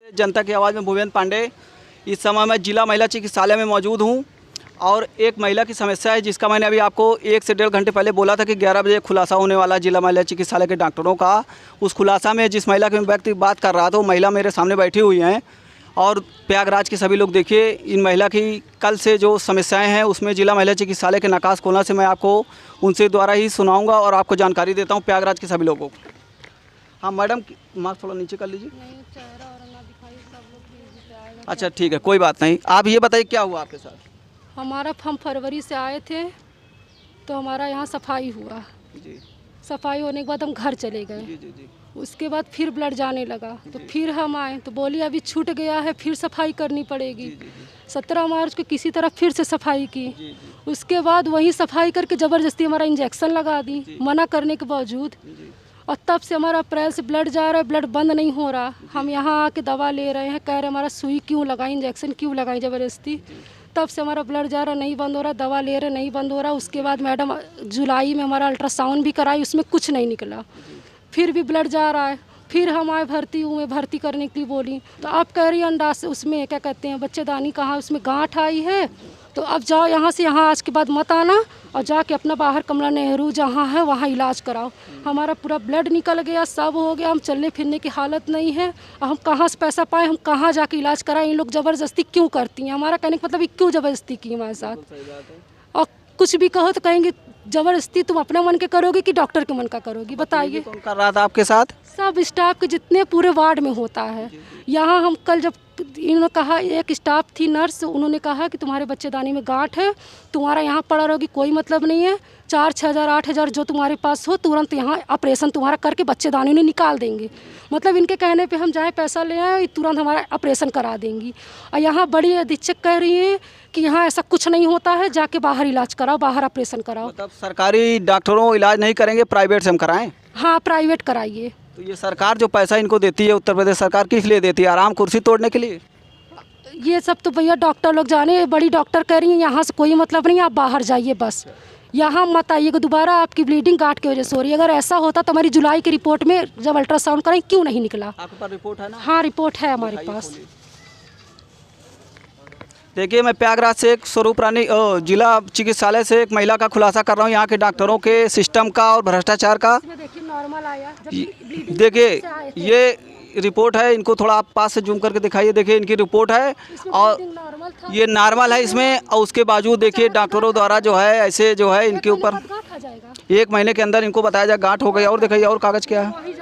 जनता की आवाज़ में भूपेंद्र पांडे। इस समय मैं जिला महिला चिकित्सालय में मौजूद हूं और एक महिला की समस्या है जिसका मैंने अभी आपको 1 से 1.5 घंटे पहले बोला था कि 11 बजे खुलासा होने वाला जिला महिला चिकित्सालय के डॉक्टरों का। उस खुलासा में जिस महिला के व्यक्ति बात कर रहा था वो महिला मेरे सामने बैठी हुई हैं और प्रयागराज के सभी लोग देखिए इन महिला की कल से जो समस्याएं हैं उसमें जिला महिला चिकित्सालय के नकाश खोलना से मैं आपको उनसे द्वारा ही सुनाऊँगा और आपको जानकारी देता हूँ प्रयागराज के सभी लोगों को। हाँ मैडम, मास्क थोड़ा नीचे कर लीजिए। अच्छा ठीक है, कोई बात नहीं। आप ये बताइए क्या हुआ आपके साथ? हम फरवरी से आए थे तो हमारा यहाँ सफाई हुआ जी। सफाई होने के बाद हम घर चले गए। जी जी जी। उसके बाद फिर ब्लड जाने लगा तो फिर हम आए तो बोली अभी छूट गया है, फिर सफाई करनी पड़ेगी। 17 मार्च को किसी तरह फिर से सफाई की। उसके बाद वही सफाई करके ज़बरदस्ती हमारा इंजेक्शन लगा दी मना करने के बावजूद। और तब से हमारा अप्रैल से ब्लड जा रहा है, ब्लड बंद नहीं हो रहा। हम यहाँ आके दवा ले रहे हैं, कह रहे हमारा सुई क्यों लगाई, इंजेक्शन क्यों लगाई ज़बरदस्ती। तब से हमारा ब्लड जा रहा नहीं बंद हो रहा, दवा ले रहे नहीं बंद हो रहा। उसके बाद मैडम जुलाई में हमारा अल्ट्रासाउंड भी कराई, उसमें कुछ नहीं निकला, फिर भी ब्लड जा रहा है। फिर हम आए भर्ती करने के लिए बोली तो आप कह रही अंडा से उसमें क्या कहते हैं बच्चेदानी कहाँ, उसमें गांठ आई है तो अब जाओ यहाँ से, यहाँ आज के बाद मत आना और जाके अपना बाहर कमला नेहरू जहाँ है वहाँ इलाज कराओ। हमारा पूरा ब्लड निकल गया, सब हो गया, हम चलने फिरने की हालत नहीं है। हम कहाँ से पैसा पाए, हम कहाँ जाके इलाज कराएं? इन लोग ज़बरदस्ती क्यों करती हैं? हमारा कहने का मतलब ये क्यों ज़बरदस्ती की हमारे साथ? और कुछ भी कहो तो कहेंगे ज़बरदस्ती तुम अपने मन के करोगे कि डॉक्टर के मन का करोगी, बताइए। कौन कर रहा था आपके साथ? सब स्टाफ के जितने पूरे वार्ड में होता है। यहाँ हम कल जब इन्होंने कहा, एक स्टाफ थी नर्स, उन्होंने कहा कि तुम्हारे बच्चेदानी में गांठ है, तुम्हारा यहाँ पड़ा रहोगी, कोई मतलब नहीं है, 4-6 हज़ार 8 हज़ार जो तुम्हारे पास हो तुरंत यहाँ ऑपरेशन तुम्हारा करके बच्चेदानी ने निकाल देंगे। मतलब इनके कहने पे हम जाएँ पैसा ले आए तुरंत हमारा ऑपरेशन करा देंगी। और यहाँ बड़ी अधीक्षक कह रही हैं कि यहाँ ऐसा कुछ नहीं होता है, जाके बाहर इलाज कराओ, बाहर ऑपरेशन कराओ। मतलब सरकारी डॉक्टरों इलाज नहीं करेंगे, प्राइवेट से हम कराएं? हाँ प्राइवेट कराइए। तो ये सरकार जो पैसा इनको देती है, उत्तर प्रदेश सरकार किस लिए देती है? आराम कुर्सी तोड़ने के लिए? ये सब तो भैया डॉक्टर लोग जाने, बड़ी डॉक्टर कह रही हैं यहाँ से कोई मतलब नहीं, आप बाहर जाइए बस, यहाँ मत आइएगा दोबारा, आपकी ब्लीडिंग गांठ की वजह से हो रही है। अगर ऐसा होता तो हमारी जुलाई की रिपोर्ट में जब अल्ट्रासाउंड करें क्यों नहीं निकला? आपके पास रिपोर्ट है ना? हाँ रिपोर्ट है हमारे पास। देखिए मैं प्रयागराज से एक स्वरूप रानी जिला चिकित्सालय से एक महिला का खुलासा कर रहा हूँ यहाँ के डॉक्टरों के सिस्टम का और भ्रष्टाचार का। देखिए नॉर्मल आया, देखिए ये रिपोर्ट है, इनको थोड़ा आप पास से जूम करके दिखाइए। देखिए इनकी रिपोर्ट है और ये नॉर्मल है इसमें, और उसके बावजूद देखिए डॉक्टरों द्वारा जो है ऐसे जो है इनके ऊपर 1 महीने के अंदर इनको बताया जाए गांठ हो गई। और दिखाइए और कागज़ क्या है,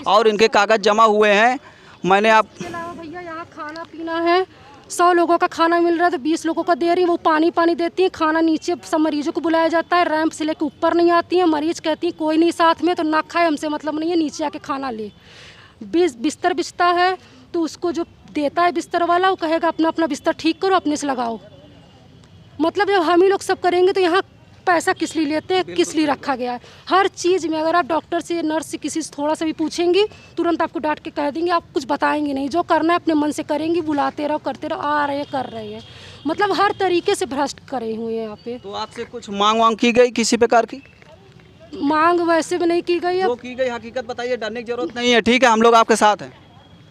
और इनके कागज़ जमा हुए हैं। मैंने आप भैया यहाँ खाना पीना है, 100 लोगों का खाना मिल रहा है तो 20 लोगों का दे रही है, वो पानी देती हैं। खाना नीचे सब मरीजों को बुलाया जाता है, रैंप से लेकर ऊपर नहीं आती हैं। मरीज कहती हैं कोई नहीं साथ में तो ना खाए, हमसे मतलब नहीं है, नीचे आके खाना ले। बिस्तर बिछता है तो उसको जो देता है बिस्तर वाला वो कहेगा अपना अपना बिस्तर ठीक करो, अपने से लगाओ। मतलब जब हम ही लोग सब करेंगे तो यहाँ पैसा किस लिए लेते हैं, किस लिए रखा गया है? हर चीज़ में अगर आप डॉक्टर से, नर्स से, किसी से थोड़ा सा भी पूछेंगी तुरंत आपको डांट के कह देंगे, आप कुछ बताएंगे नहीं, जो करना है अपने मन से करेंगी, बुलाते रहो, करते रहो, आ रहे हैं कर रहे हैं। मतलब हर तरीके से भ्रष्ट करे हुए हैं यहाँ पे। तो आपसे कुछ मांग की गई किसी प्रकार की? मांग वैसे भी नहीं की गई, जो की गई हकीकत बताइए, डरने की जरूरत नहीं है, ठीक है हम लोग आपके साथ हैं।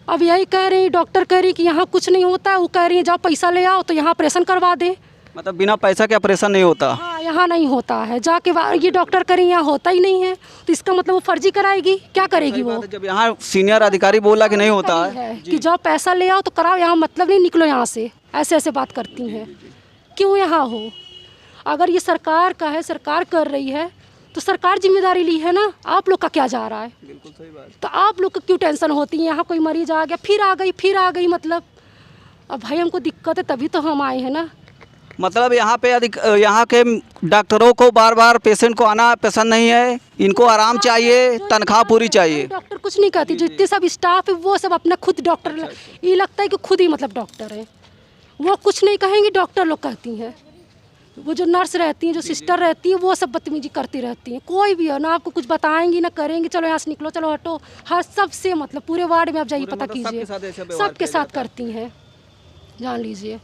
अब यही कह रही डॉक्टर कह रही कि यहाँ कुछ नहीं होता है, वो कह रही है जाओ पैसा ले आओ तो यहाँ ऑपरेशन करवा दें। मतलब बिना पैसा के ऑपरेशन नहीं होता? हाँ यहाँ नहीं होता है, जाके ये डॉक्टर कह रही यहाँ होता ही नहीं है तो इसका मतलब वो फर्जी कराएगी, क्या करेगी वो? जब यहाँ सीनियर अधिकारी बोला कि नहीं होता है कि जाओ पैसा ले आओ तो कराओ, यहाँ मतलब नहीं, निकलो यहाँ से, ऐसे ऐसे बात करती हैं। क्यों यहाँ हो? अगर ये सरकार का है, सरकार कर रही है तो सरकार जिम्मेदारी ली है ना, आप लोग का क्या जा रहा है? बिल्कुल सही बात। तो आप लोग को क्यों टेंशन होती है? यहाँ कोई मरीज आ गया फिर आ गई मतलब अब भाई हमको दिक्कत है तभी तो हम आए हैं ना। मतलब यहाँ पे यहाँ के डॉक्टरों को बार बार पेशेंट को आना पसंद नहीं है, इनको आराम चाहिए, तनख्वाह पूरी चाहिए। डॉक्टर कुछ नहीं कहती, जितने सब स्टाफ है वो सब अपना खुद डॉक्टर, ये लगता है कि खुद ही मतलब डॉक्टर है, वो कुछ नहीं कहेंगी, डॉक्टर लोग कहती हैं। वो जो नर्स रहती हैं, जो सिस्टर रहती हैं, वो सब बदतमीजी करती रहती हैं। कोई भी हो ना आपको कुछ बताएंगी ना करेंगी, चलो यहाँ से निकलो, चलो हटो, हर सबसे मतलब पूरे वार्ड में आप जाइए पता कीजिए, सबके साथ करती हैं, जान लीजिए।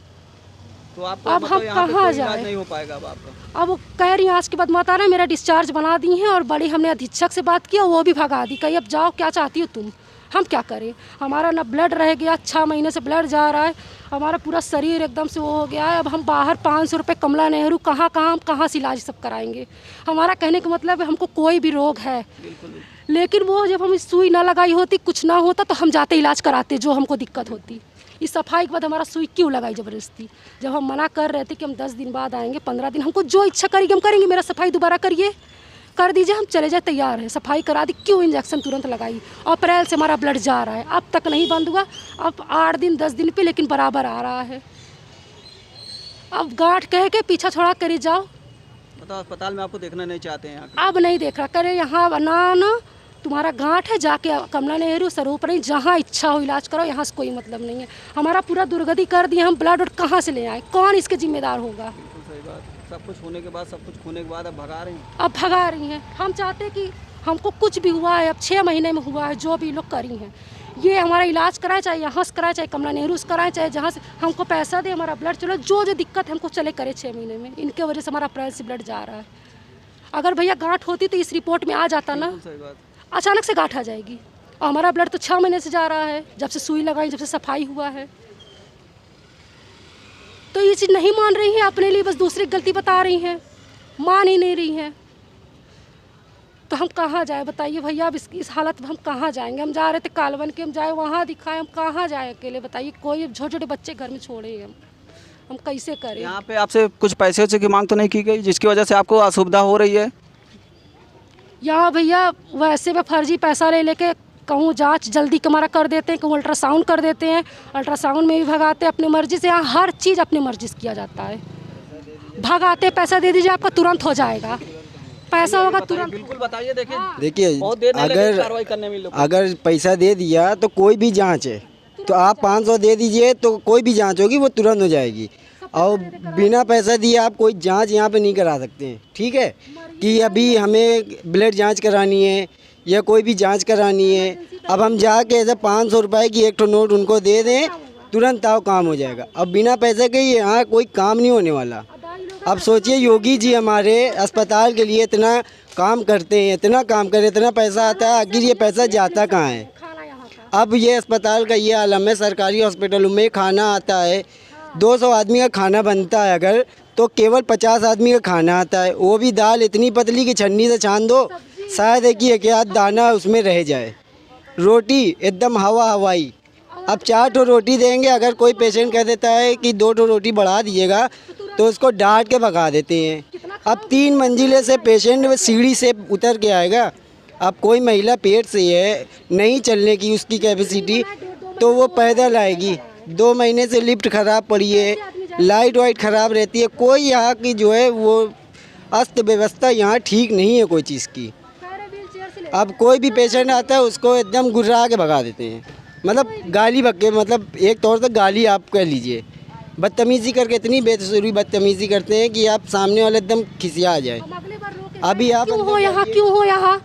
तो आप अब हम कहाँ जाए? नहीं हो पाएगा अब आपका। अब वो कह रही हैं आज के बाद मत आना, मेरा डिस्चार्ज बना दी हैं और बड़ी हमने अधीक्षक से बात की और वो भी भगा दी, कही अब जाओ क्या चाहती हो तुम, हम क्या करें? हमारा ना ब्लड रह गया, 6 महीने से ब्लड जा रहा है, हमारा पूरा शरीर एकदम से वो हो गया है। अब हम बाहर 500 रुपये कमला नेहरू कहाँ से इलाज सब कराएंगे? हमारा कहने का मतलब है हमको कोई भी रोग है, लेकिन वो जब हम सुई ना लगाई होती, कुछ ना होता तो हम जाते इलाज कराते जो हमको दिक्कत होती। इस सफाई के बाद हमारा सुई क्यों लगाई ज़बरदस्ती? जब हम मना कर रहे थे कि हम 10 दिन बाद आएंगे, 15 दिन, हमको जो इच्छा करेगी हम करेंगे, मेरा सफाई दोबारा करिए, कर दीजिए, हम चले जाए, तैयार है। सफाई करा दी, क्यों इंजेक्शन तुरंत लगाई? अप्रैल से हमारा ब्लड जा रहा है, अब तक नहीं बंद हुआ, अब 8 दिन 10 दिन पे लेकिन बराबर आ रहा है। अब गांठ कह के पीछा छोड़ा करी जाओ, मतलब अस्पताल में आपको देखना नहीं चाहते हैं? अब नहीं देख रहा, करे यहाँ ना तुम्हारा गांठ है, जाके कमला नेहरू स्वरूप नहीं, जहाँ इच्छा हो इलाज करो, यहाँ से कोई मतलब नहीं है। हमारा पूरा दुर्गति कर दिया, हम ब्लड कहाँ से ले आए? कौन इसके जिम्मेदार होगा? बिल्कुल सही बात। सब कुछ होने के बाद, सब कुछ खोने के बाद अब भगा रही हैं। अब भगा रही हैं। हम चाहते कि हमको कुछ भी हुआ है, अब 6 महीने में हुआ है, जो भी लोग करी हैं, ये हमारा इलाज कराए, चाहे यहाँ से कराए, चाहे कमला नेहरू से कराए, चाहे जहाँ से हमको पैसा दे, हमारा ब्लड चलो, जो दिक्कत हमको चले करे 6 महीने में। इनके वजह से हमारा अप्रैल से ब्लड जा रहा है। अगर भैया गांठ होती तो इस रिपोर्ट में आ जाता ना, सही बात। अचानक से गांठ आ जाएगी। और हमारा ब्लड तो 6 महीने से जा रहा है, जब से सुई लगाई, जब से सफाई हुआ है। तो ये चीज़ नहीं मान रही हैं, अपने लिए बस दूसरी गलती बता रही हैं, मान ही नहीं रही हैं। तो हम कहाँ जाए बताइए भैया? अब इस हालत में हम कहाँ जाएंगे? हम जा रहे थे कालवन के, हम जाए वहाँ दिखाए, हम कहाँ जाए अकेले बताइए? कोई छोटे छोटे बच्चे घर में छोड़े हम कैसे करें? यहाँ पे आपसे कुछ पैसे वैसे की मांग तो नहीं की गई जिसकी वजह से आपको असुविधा हो रही है? यहाँ भैया वैसे में फर्जी पैसा ले लेके कहूँ जांच जल्दी हमारा कर देते हैं, कहूँ अल्ट्रासाउंड कर देते हैं, अल्ट्रासाउंड में भी भगाते हैं अपनी मर्जी से। यहाँ हर चीज़ अपनी मर्जी से किया जाता है, भगाते, पैसा दे दीजिए आपका तुरंत हो जाएगा, पैसा होगा तुरंत। बिल्कुल बताइए। देखिए, बहुत देर नहीं लगेगी कार्रवाई करने में। अगर पैसा दे दिया तो कोई भी जांच है, तो आप 500 दे दीजिए तो कोई भी जांच होगी वो तुरंत हो जाएगी। और बिना पैसा दिए आप कोई जांच यहाँ पे नहीं करा सकते हैं, ठीक है? कि अभी हमें ब्लड जांच करानी है या कोई भी जांच करानी है, अब हम जाके ऐसे 500 रुपये की एक नोट उनको दे दें, तुरंत आओ, काम हो जाएगा। अब बिना पैसे के यहाँ कोई काम नहीं होने वाला। अब सोचिए, योगी जी हमारे अस्पताल के लिए इतना काम करते हैं, इतना काम करे, इतना पैसा आता है, आखिर ये पैसा जाता कहाँ है? अब ये अस्पताल का ये आलम है, सरकारी हॉस्पिटलों में खाना आता है, 200 आदमी का खाना बनता है अगर, तो केवल 50 आदमी का खाना आता है, वो भी दाल इतनी पतली कि छन्नी से छान दो, शायद एक आध दाना उसमें रह जाए। रोटी एकदम हवाई। अब 4 ठो रोटी देंगे, अगर कोई पेशेंट कह देता है कि 2 ठो रोटी बढ़ा दीजिएगा तो उसको डांट के भगा देते हैं। अब 3 मंजिले से पेशेंट सीढ़ी से उतर के आएगा। अब कोई महिला पेट से है, नहीं चलने की उसकी कैपेसिटी, तो वो पैदल आएगी। 2 महीने से लिफ्ट ख़राब पड़ी है, लाइट वाइट ख़राब रहती है, कोई यहाँ की जो है वो अस्त व्यवस्था यहाँ ठीक नहीं है कोई चीज़ की। अब कोई भी पेशेंट आता है उसको एकदम गुर्रा के भगा देते हैं, मतलब गाली बक्के, मतलब एक तौर से गाली आप कह लीजिए, बदतमीज़ी करके इतनी बेसुरी बदतमीज़ी करते हैं कि आप सामने वाले एकदम खिसिया जाए। अभी आप क्यों हो यहाँ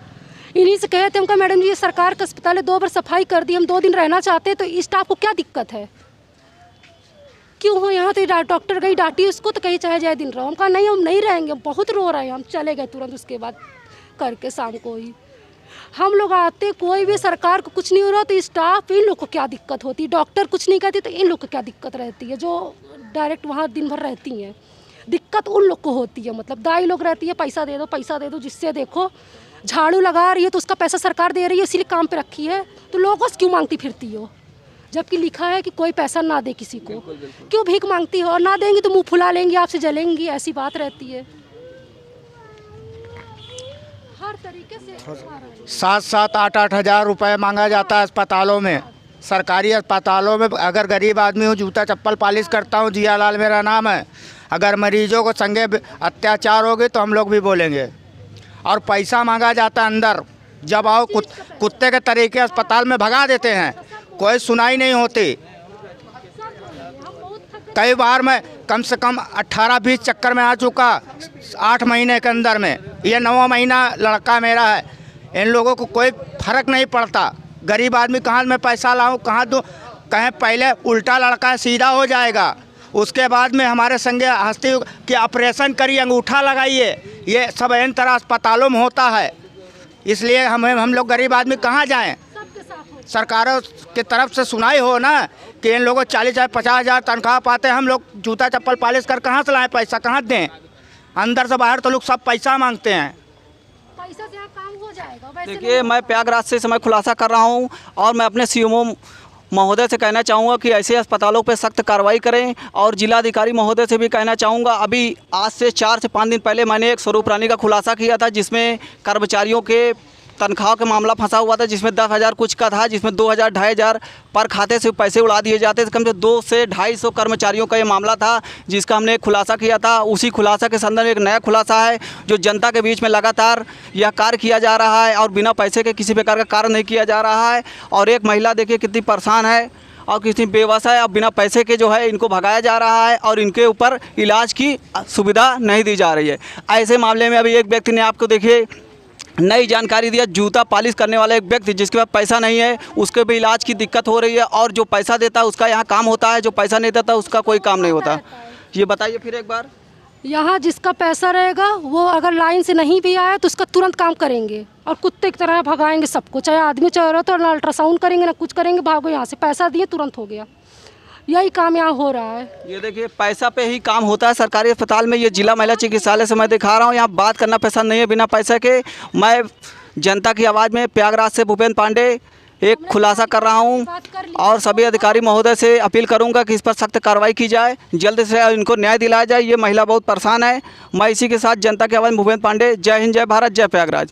इन्हीं से कहे थे, हमका मैडम जी ये सरकार का अस्पताल है, 2 बार सफाई कर दी, हम 2 दिन रहना चाहते हैं, तो स्टाफ को क्या दिक्कत है? क्यों हो यहाँ? तो डॉक्टर गई डांटी उसको, तो कहीं चाहे जाए दिन रहो। हम कहा नहीं, हम नहीं रहेंगे, बहुत रो रहे हैं, हम चले गए तुरंत उसके बाद करके शाम को ही। हम लोग आते, कोई भी सरकार को कुछ नहीं हो रहा तो स्टाफ, इन लोग को क्या दिक्कत होती? डॉक्टर कुछ नहीं कहती तो इन लोग को क्या दिक्कत रहती है? जो डायरेक्ट वहाँ दिन भर रहती हैं, दिक्कत उन लोग को होती है। मतलब दाई लोग रहती है, पैसा दे दो, जिससे देखो झाड़ू लगा रही है तो उसका पैसा सरकार दे रही है, इसीलिए काम पे रखी है, तो लोगों से क्यों मांगती फिरती हो? जबकि लिखा है कि कोई पैसा ना दे किसी को, क्यों भीख मांगती हो? और ना देंगी तो मुंह फुला लेंगी, आपसे जलेंगी, ऐसी बात रहती है। हर तरीके से 7-7, 8-8 हज़ार रुपये मांगा जाता है अस्पतालों में, सरकारी अस्पतालों में। अगर गरीब आदमी हूँ, जूता चप्पल पालिश करता हूँ, जियालाल मेरा नाम है। अगर मरीजों को संगे अत्याचार होगे तो हम लोग भी बोलेंगे। और पैसा मांगा जाता है अंदर, जब आओ कुत्ते के तरीके अस्पताल में भगा देते हैं, कोई सुनाई नहीं होती। कई बार मैं कम से कम 18-20 चक्कर में आ चुका 8 महीने के अंदर में। ये 9वां महीना लड़का मेरा है। इन लोगों को कोई फर्क नहीं पड़ता। गरीब आदमी कहाँ मैं पैसा लाऊं, कहाँ दूं? कहें पहले उल्टा लड़का सीधा हो जाएगा, उसके बाद में हमारे संगे हंसती कि ऑपरेशन करिए, अंगूठा लगाइए। ये सब इन तरह अस्पतालों में होता है। इसलिए हम लोग गरीब आदमी कहाँ जाएँ? सरकारों की तरफ से सुनाई हो ना कि इन लोगों 40,000-50,000 तनख्वाह पाते हैं, हम लोग जूता चप्पल पॉलिश कर कहाँ से लाएं पैसा, कहाँ दें? अंदर से बाहर तो लोग सब पैसा मांगते हैं। पैसा से यहाँ काम हो जाएगा वैसे देखिए, मैं प्रयागराज से समय खुलासा कर रहा हूँ और मैं अपने सीएमओ महोदय से कहना चाहूँगा कि ऐसे अस्पतालों पर सख्त कार्रवाई करें और जिलाधिकारी महोदय से भी कहना चाहूँगा, अभी आज से 4 से 5 दिन पहले मैंने एक स्वरूप रानी का खुलासा किया था जिसमें कर्मचारियों के तनख्वाह का मामला फंसा हुआ था, जिसमें 10,000 कुछ का था, जिसमें 2,000 2,500 पर खाते से पैसे उड़ा दिए जाते थे। कम से 2 से 250 कर्मचारियों का ये मामला था जिसका हमने एक खुलासा किया था। उसी खुलासा के संदर्भ में एक नया खुलासा है जो जनता के बीच में लगातार यह कार्य किया जा रहा है और बिना पैसे के किसी प्रकार का कार्य नहीं किया जा रहा है। और एक महिला देखिए कितनी परेशान है और कितनी बेबस है, अब बिना पैसे के जो है इनको भगाया जा रहा है और इनके ऊपर इलाज की सुविधा नहीं दी जा रही है। ऐसे मामले में अभी एक व्यक्ति ने आपको देखिए नई जानकारी दिया, जूता पॉलिश करने वाला एक व्यक्ति जिसके पास पैसा नहीं है उसके भी इलाज की दिक्कत हो रही है और जो पैसा देता है उसका यहाँ काम होता है, जो पैसा नहीं देता उसका कोई काम नहीं होता। ये बताइए फिर एक बार। यहाँ जिसका पैसा रहेगा वो अगर लाइन से नहीं भी आया तो उसका तुरंत काम करेंगे और कुत्ते की तरह भगाएंगे सबको, चाहे आदमी चाहे औरत, और ना अल्ट्रासाउंड करेंगे ना कुछ करेंगे, भागो यहाँ से, पैसा दिए तुरंत हो गया। यही काम यहाँ हो रहा है। ये देखिए पैसा पे ही काम होता है सरकारी अस्पताल में। ये जिला महिला चिकित्सालय से मैं दिखा रहा हूँ, यहाँ बात करना पैसा नहीं है बिना पैसे के। मैं जनता की आवाज़ में प्रयागराज से भूपेंद्र पांडे एक खुलासा कर रहा हूँ और सभी अधिकारी महोदय से अपील करूँगा कि इस पर सख्त कार्रवाई की जाए, जल्द से इनको न्याय दिलाया जाए। ये महिला बहुत परेशान है। मैं इसी के साथ जनता की आवाज़ में भूपेंद्र पांडे। जय हिंद, जय भारत, जय प्रयागराज।